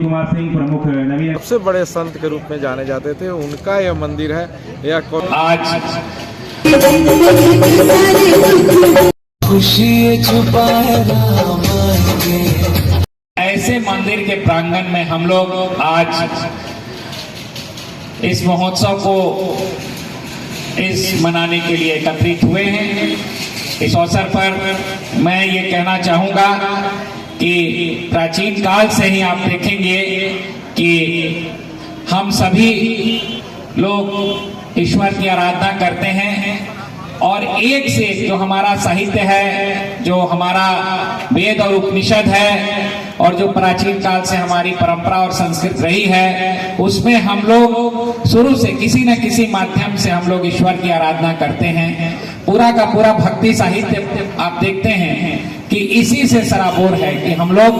कुमार सिंह प्रमुख नवीन सबसे बड़े संत के रूप में जाने जाते थे। उनका यह मंदिर है। यह आज खुशी छुपाए ऐसे मंदिर के प्रांगण में हम लोग आज इस महोत्सव को मनाने के लिए एकत्रित हुए हैं। इस अवसर पर मैं ये कहना चाहूँगा कि प्राचीन काल से ही आप देखेंगे कि हम सभी लोग ईश्वर की आराधना करते हैं और एक से एक जो हमारा साहित्य है, जो हमारा वेद और उपनिषद है और जो प्राचीन काल से हमारी परंपरा और संस्कृति रही है, उसमें हम लोग शुरू से किसी न किसी माध्यम से हम लोग ईश्वर की आराधना करते हैं। पूरा का पूरा भक्ति साहित्य आप देखते हैं कि इसी से सराबोर है कि हम लोग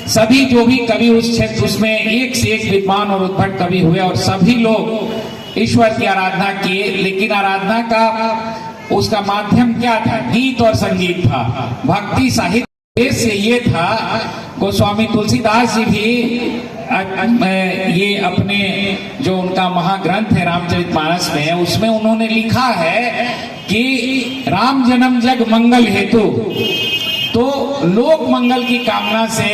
सभी जो भी कवि उस क्षेत्र उसमें एक से एक विद्वान और उद्भट कवि हुए और सभी लोग ईश्वर की आराधना किए। लेकिन आराधना का उसका माध्यम क्या था? गीत और संगीत था, भक्ति साहित्य से ये था। गोस्वामी तुलसीदास जी भी ये अपने जो उनका महाग्रंथ है रामचरितमानस में, उसमें उन्होंने लिखा है कि राम जन्म जग मंगल हेतु। तो लोक मंगल की कामना से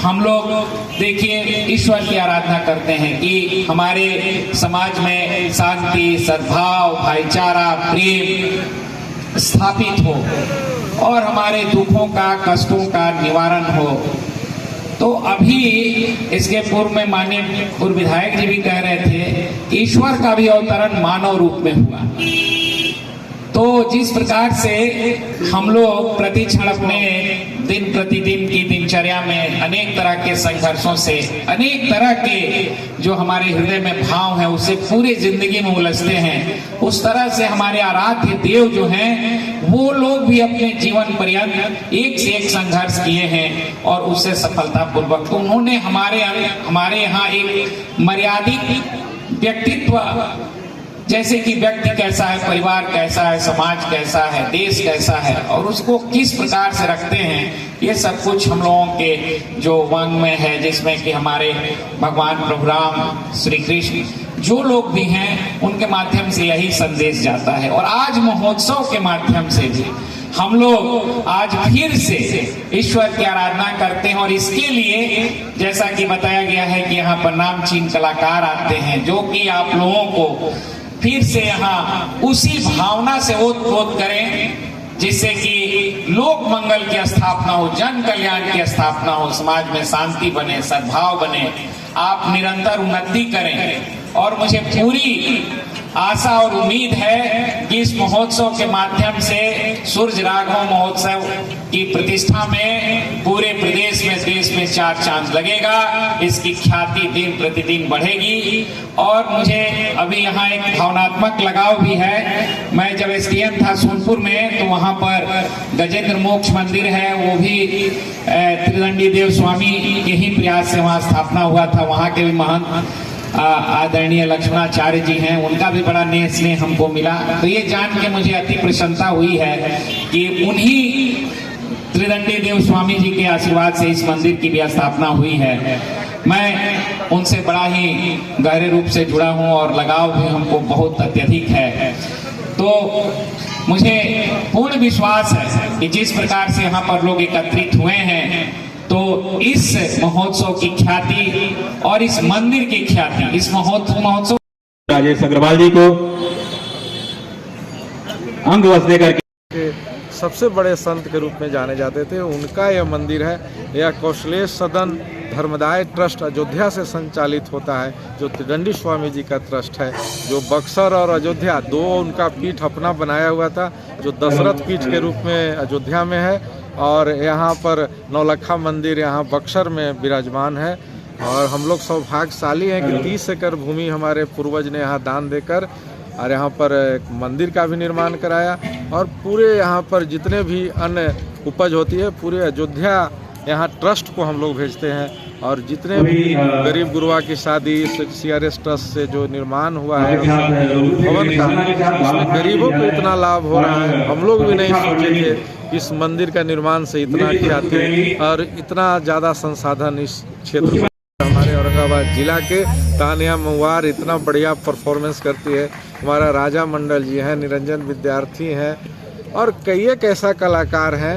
हम लोग देखिए ईश्वर की आराधना करते हैं कि हमारे समाज में शांति, सद्भाव, भाईचारा, प्रेम स्थापित हो और हमारे दुखों का, कष्टों का निवारण हो। तो अभी इसके पूर्व में माननीय पूर्व विधायक जी भी कह रहे थे, ईश्वर का भी अवतरण मानव रूप में हुआ। तो जिस प्रकार से हम लोग प्रति क्षण अपने दिन प्रतिदिन की दिनचर्या में अनेक तरह के संघर्षों से, अनेक तरह के जो हमारे हृदय में भाव है उससे पूरी जिंदगी में उलझते हैं, उस तरह से हमारे आराध्य देव जो हैं वो लोग भी अपने जीवन पर्यंत एक से एक संघर्ष किए हैं और उससे सफलतापूर्वक। तो उन्होंने हमारे यहाँ एक मर्यादित व्यक्तित्व, जैसे कि व्यक्ति कैसा है, परिवार कैसा है, समाज कैसा है, देश कैसा है और उसको किस प्रकार से रखते हैं, ये सब कुछ हम लोगों के जो वांग में है, जिसमें कि हमारे भगवान प्रभु राम, श्री कृष्ण जो लोग भी हैं उनके माध्यम से यही संदेश जाता है। और आज महोत्सव के माध्यम से भी हम लोग आज फिर से ईश्वर की आराधना करते हैं और इसके लिए जैसा कि बताया गया है कि यहाँ पर नामचीन कलाकार आते हैं जो कि आप लोगों को फिर से यहाँ उसी भावना से ओत-प्रोत करें जिससे कि लोक मंगल की स्थापना हो, जन कल्याण की स्थापना हो, समाज में शांति बने, सद्भाव बने, आप निरंतर उन्नति करें। और मुझे पूरी आशा और उम्मीद है कि इस महोत्सव के माध्यम से सूर्य राघव महोत्सव की प्रतिष्ठा में पूरे प्रदेश में, देश में चार चांद लगेगा। इसकी ख्याति दिन प्रतिदिन बढ़ेगी। और मुझे अभी यहाँ एक भावनात्मक लगाव भी है। मैं जब एसडीएम था सोनपुर में तो वहाँ पर गजेंद्र मोक्ष मंदिर है, वो भी त्रिदंडी देव स्वामी के ही प्रयास से वहाँ स्थापना हुआ था। वहाँ के भी महंत आदरणीय लक्ष्मणाचार्य जी हैं, उनका भी बड़ा स्नेह हमको मिला। तो ये जान के मुझे अति प्रसन्नता हुई है कि उन्हीं त्रिदंडी देव स्वामी जी के आशीर्वाद से इस मंदिर की भी स्थापना हुई है। मैं उनसे बड़ा ही गहरे रूप से जुड़ा हूँ और लगाव भी हमको बहुत अत्यधिक है। तो मुझे पूर्ण विश्वास है कि जिस प्रकार से यहाँ पर लोग एकत्रित हुए हैं तो इस महोत्सव की ख्याति और इस मंदिर की ख्याति, इस महोत्सव राजेश अग्रवाल जी को अंग वस्त्र देकर सबसे बड़े संत के रूप में जाने जाते थे। उनका यह मंदिर है। यह कौशलेश सदन धर्मदाय ट्रस्ट अयोध्या से संचालित होता है, जो त्रिदंडी स्वामी जी का ट्रस्ट है, जो बक्सर और अयोध्या दो उनका पीठ अपना बनाया हुआ था, जो दशरथ पीठ के रूप में अयोध्या में है और यहाँ पर नौलखा मंदिर यहाँ बक्सर में विराजमान है। और हम लोग सौभाग्यशाली हैं कि 30 एकड़ भूमि हमारे पूर्वज ने यहाँ दान देकर और यहाँ पर एक मंदिर का भी निर्माण कराया। और पूरे यहाँ पर जितने भी अन्य उपज होती है पूरे अयोध्या यहाँ ट्रस्ट को हम लोग भेजते हैं। और जितने भी गरीब गुरुआ की शादी CRS ट्रस्ट से जो निर्माण हुआ है भवन का, उसमें गरीबों को इतना लाभ हो रहा है, हम लोग भी नहीं सोचे थे इस मंदिर का निर्माण से इतना ख्याति और इतना ज़्यादा संसाधन इस क्षेत्र में औरंगाबाद जिला के। तानिया महुआर इतना बढ़िया परफॉर्मेंस करती है, हमारा राजा मंडल जी हैं, निरंजन विद्यार्थी हैं, और कई एक ऐसा कलाकार हैं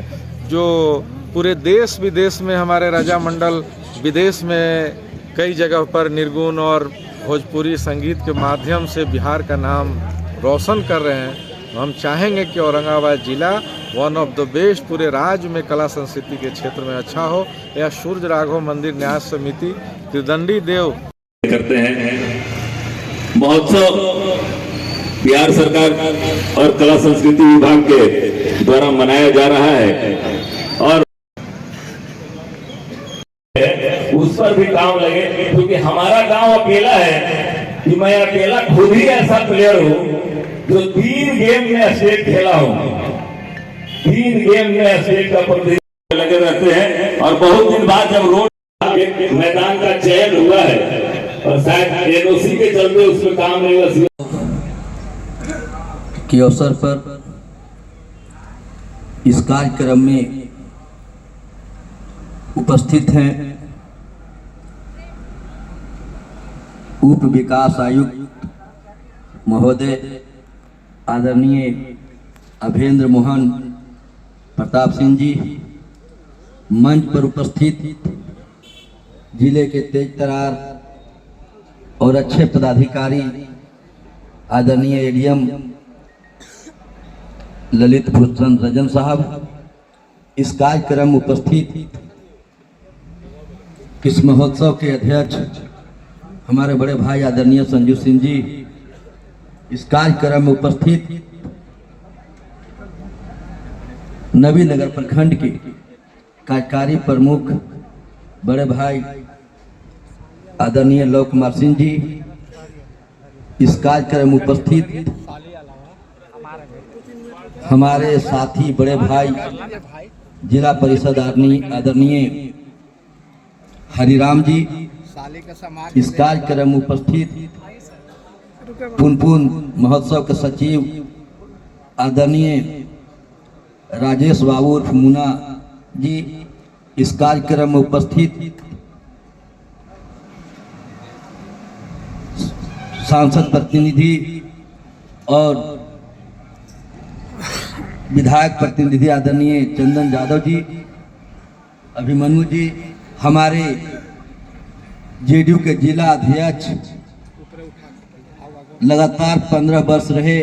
जो पूरे देश विदेश में, हमारे राजा मंडल विदेश में कई जगह पर निर्गुण और भोजपुरी संगीत के माध्यम से बिहार का नाम रोशन कर रहे हैं। हम चाहेंगे कि औरंगाबाद जिला वन ऑफ द बेस्ट पूरे राज्य में कला संस्कृति के क्षेत्र में अच्छा हो। यह सूर्य राघव मंदिर न्यास समिति त्रिदंडी देव करते हैं। महोत्सव बिहार सरकार और कला संस्कृति विभाग के द्वारा मनाया जा रहा है और उस पर भी काम लगे, क्योंकि हमारा गांव अकेला है कि मैं अकेला खुद ही ऐसा प्लेयर हूं जो 3 गेम में स्टेट खेला हूं। 3 गेम में स्टेट का प्रतिनिधित्व लगे रहते हैं और बहुत दिन बाद जब रोड मैदान का चयन हुआ है और शायद एनओसी के चलते उसमें काम नहीं हुआ के अवसर पर इस कार्यक्रम में उपस्थित हैं उप विकास आयुक्त महोदय आदरणीय अभेंद्र मोहन प्रताप सिंह जी, मंच पर उपस्थित जिले के तेज तरार और अच्छे पदाधिकारी आदरणीय एडीएम ललित भूषण रजन साहब, इस कार्यक्रम में उपस्थित इस महोत्सव के अध्यक्ष हमारे बड़े भाई आदरणीय संजू सिंह जी, इस कार्यक्रम में उपस्थित नवीनगर प्रखंड के कार्यकारी प्रमुख बड़े भाई आदरणीय लव कुमार सिंह जी, इस कार्यक्रम में उपस्थित हमारे साथी बड़े भाई जिला परिषद आदरणीय हरिराम जी, इस कार्यक्रम में उपस्थित पुनपुन महोत्सव के सचिव आदरणीय राजेश बाबू उर्फ मुना जी, इस कार्यक्रम में उपस्थित सांसद प्रतिनिधि और विधायक प्रतिनिधि आदरणीय चंदन यादव जी, अभिमन्यु जी, हमारे जेडीयू के जिला अध्यक्ष लगातार 15 वर्ष रहे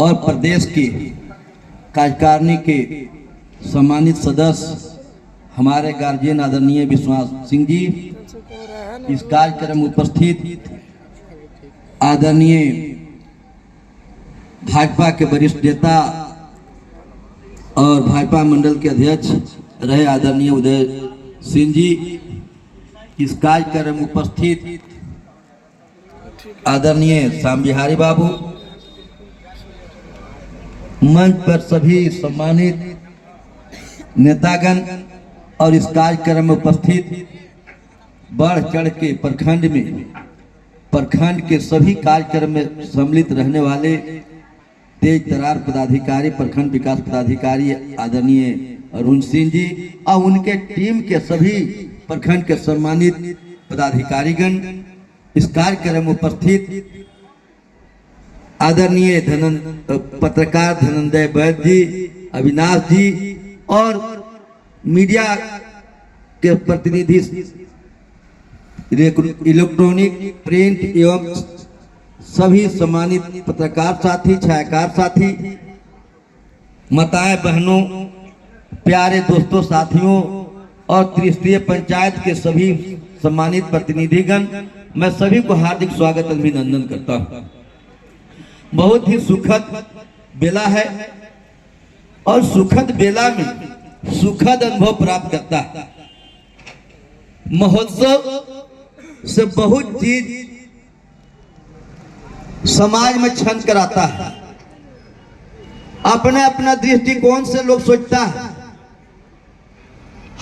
और प्रदेश के कार्यकारिणी के सम्मानित सदस्य हमारे गार्जियन आदरणीय विश्वास सिंह जी, इस कार्यक्रम में उपस्थित आदरणीय भाजपा के वरिष्ठ नेता और भाजपा मंडल के अध्यक्ष रहे आदरणीय उदय सिंह जी, इस कार्यक्रम में उपस्थित आदरणीय श्याम बिहारी बाबू, मंच पर सभी सम्मानित नेतागण और इस कार्यक्रम में उपस्थित बढ़ चढ़ के प्रखंड के सभी कार्यक्रम में सम्मिलित रहने वाले तेज तरार पदाधिकारी, प्रखंड विकास पदाधिकारी आदरणीय अरुण सिंह जी और उनके टीम के सभी प्रखंड के सम्मानित पदाधिकारीगण, इस कार्यक्रम में उपस्थित आदरणीय पत्रकार धनंजय वैद्य जी, अविनाश जी और मीडिया के प्रतिनिधि, इलेक्ट्रॉनिक प्रिंट एवं सभी सम्मानित पत्रकार साथी, छायाकार साथी, माताएं बहनों, प्यारे दोस्तों, साथियों और त्रिस्तरीय पंचायत के सभी सम्मानित प्रतिनिधिगण, मैं सभी को हार्दिक स्वागत अभिनंदन करता हूं। बहुत ही सुखद बेला है और सुखद बेला में सुखद अनुभव प्राप्त करता है। महोत्सव से बहुत चीज समाज में छन कर आता है। अपने अपना दृष्टिकोण से लोग सोचता है।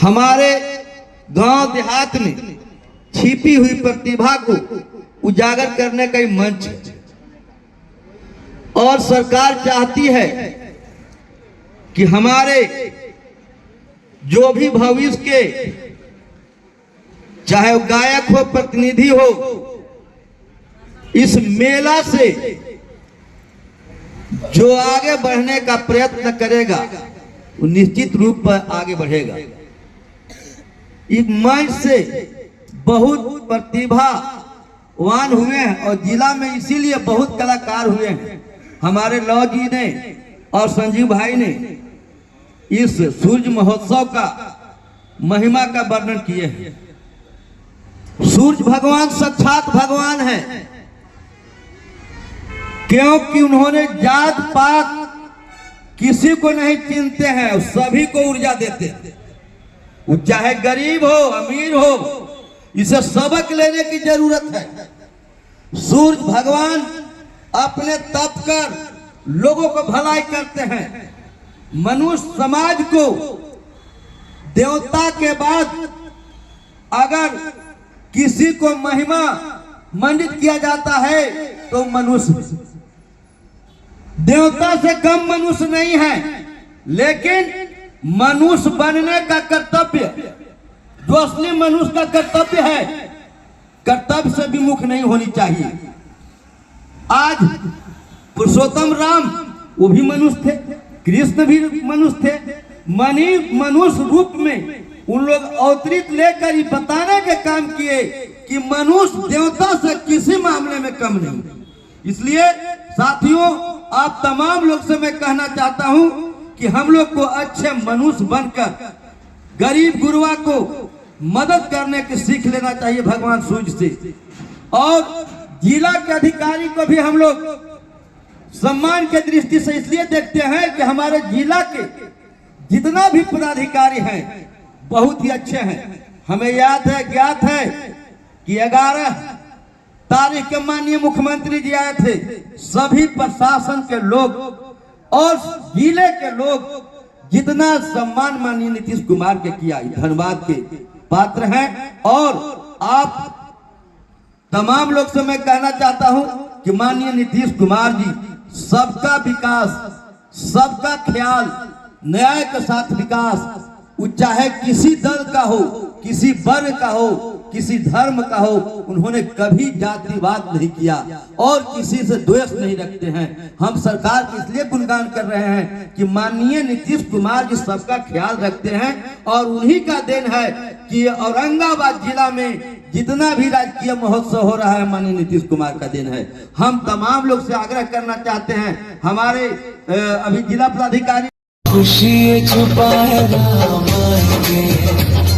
हमारे गांव देहात में छिपी हुई प्रतिभा को उजागर करने का मंच है और सरकार चाहती है कि हमारे जो भी भविष्य के चाहे वो गायक हो, प्रतिनिधि हो, इस मेला से जो आगे बढ़ने का प्रयत्न करेगा वो निश्चित रूप पर आगे बढ़ेगा। इस मंच से बहुत प्रतिभावान हुए हैं और जिला में इसीलिए बहुत कलाकार हुए हैं। हमारे लौ जी ने और संजीव भाई ने इस सूर्य महोत्सव का महिमा का वर्णन किए हैं। सूर्य भगवान साक्षात भगवान है, क्योंकि उन्होंने जात पात किसी को नहीं चिन्हते हैं, सभी को ऊर्जा देते हैं। वो चाहे गरीब हो अमीर हो, इसे सबक लेने की जरूरत है। सूर्य भगवान अपने तप कर लोगों को भलाई करते हैं। मनुष्य समाज को देवता के बाद अगर किसी को महिमा मंडित किया जाता है तो मनुष्य, देवता से कम मनुष्य नहीं है, लेकिन मनुष्य बनने का कर्तव्य जो असली मनुष्य का कर्तव्य है, कर्तव्य से विमुख नहीं होनी चाहिए। आज पुरुषोत्तम राम वो भी मनुष्य थे, कृष्ण भी मनुष्य थे। मनुष्य रूप में उन लोग अवतरित लेकर ही बताने के काम किए कि मनुष्य देवता से किसी मामले में कम नहीं। इसलिए साथियों, आप तमाम लोग से मैं कहना चाहता हूं कि हम लोग को अच्छे मनुष्य बनकर गरीब गुरुआ को मदद करने की सीख लेना चाहिए भगवान सूर्य से। और जिला के अधिकारी को भी हम लोग सम्मान के दृष्टि से इसलिए देखते हैं कि हमारे जिला के जितना भी पदाधिकारी हैं बहुत ही अच्छे हैं। हमें याद है, ज्ञात है कि 11 तारीख के माननीय मुख्यमंत्री जी आए थे। सभी प्रशासन के लोग और जिले के लोग जितना सम्मान माननीय नीतीश कुमार के किया, धन्यवाद के पात्र हैं। और आप तमाम लोग से मैं कहना चाहता हूं कि माननीय नीतीश कुमार जी सबका विकास, सबका ख्याल, न्याय के साथ विकास, चाहे किसी दल का हो, किसी वर्ण का हो, किसी धर्म का हो, उन्होंने कभी जातिवाद नहीं किया और किसी से द्वेष नहीं रखते हैं। हम सरकार की इसलिए गुणगान कर रहे हैं कि माननीय नीतीश कुमार जी सबका ख्याल रखते हैं और उन्हीं का देन है कि औरंगाबाद जिला में जितना भी राजकीय महोत्सव हो रहा है माननीय नीतीश कुमार का देन है। हम तमाम लोग से आग्रह करना चाहते हैं, हमारे अभी जिला पदाधिकारी खुशी छुपाए रामायणे,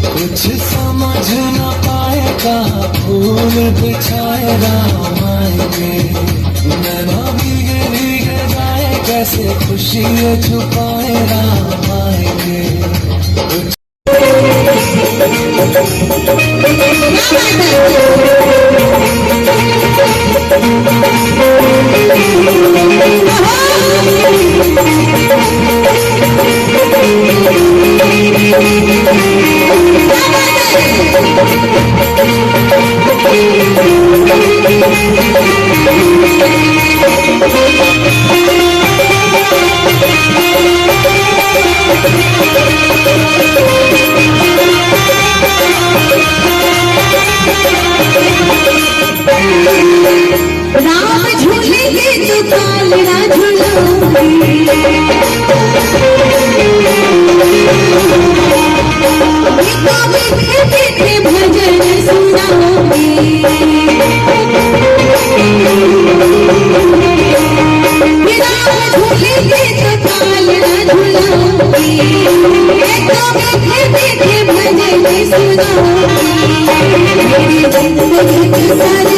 कुछ समझ न पाएगा फूल बिछाए रामायणे, नैना भीगे भीगे जाए कैसे खुशी छुपाए रामायणे। राम झूलेंगे तो कालरा झूलोगे, मीठे मीठे भजन सुनाओगे। राम झूलेंगे तो कालरा झूलोगे, मीठे मीठे भजन सुनाओगे। मेरी जिंदगी के सारे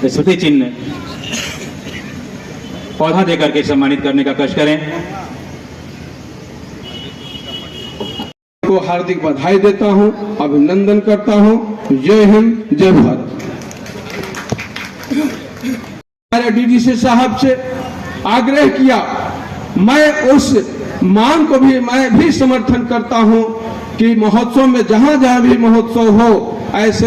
स्मृति चिन्ह पौधा देकर के सम्मानित करने का कष्ट करें। को हार्दिक बधाई देता हूं, अभिनंदन करता हूं। जय हिंद, जय भारत। हमारे डीडीसी साहब से आग्रह किया, मैं उस मांग को भी मैं भी समर्थन करता हूं कि महोत्सव में जहां जहां भी महोत्सव हो ऐसे